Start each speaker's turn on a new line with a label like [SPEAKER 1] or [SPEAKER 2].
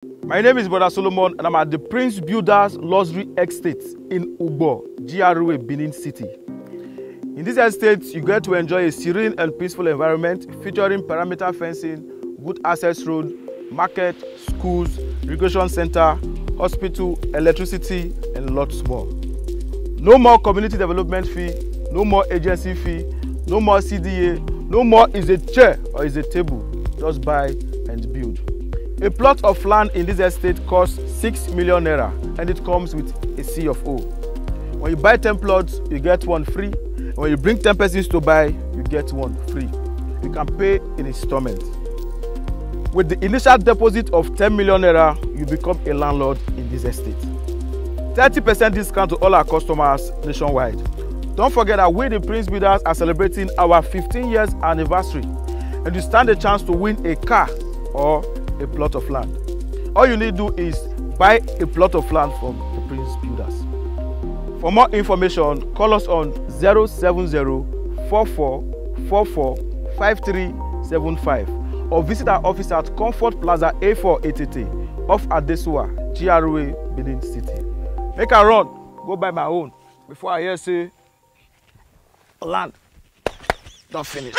[SPEAKER 1] My name is Brother Solomon and I'm at the Prince Builders Luxury Estate in Ugbo, GRA, Benin City. In this estate, you get to enjoy a serene and peaceful environment featuring perimeter fencing, good access road, market, schools, irrigation center, hospital, electricity, and lots more. No more community development fee, no more agency fee, no more CDA, no more is a chair or is a table. Just buy and build. A plot of land in this estate costs 6 million naira and it comes with a C of O. When you buy 10 plots, you get one free. And when you bring 10 persons to buy, you get one free. You can pay in installment. With the initial deposit of 10 million naira, you become a landlord in this estate. 30% discount to all our customers nationwide. Don't forget that we, the Prince Builders, are celebrating our 15 years anniversary, and you stand a chance to win a car or a plot of land. All you need to do is buy a plot of land from the Prince Builders. For more information, call us on 070-4444-5375 or visit our office at Comfort Plaza A4 off Adesua, GRA, Benin City. Make a run, go buy my own before I hear say land don't finish.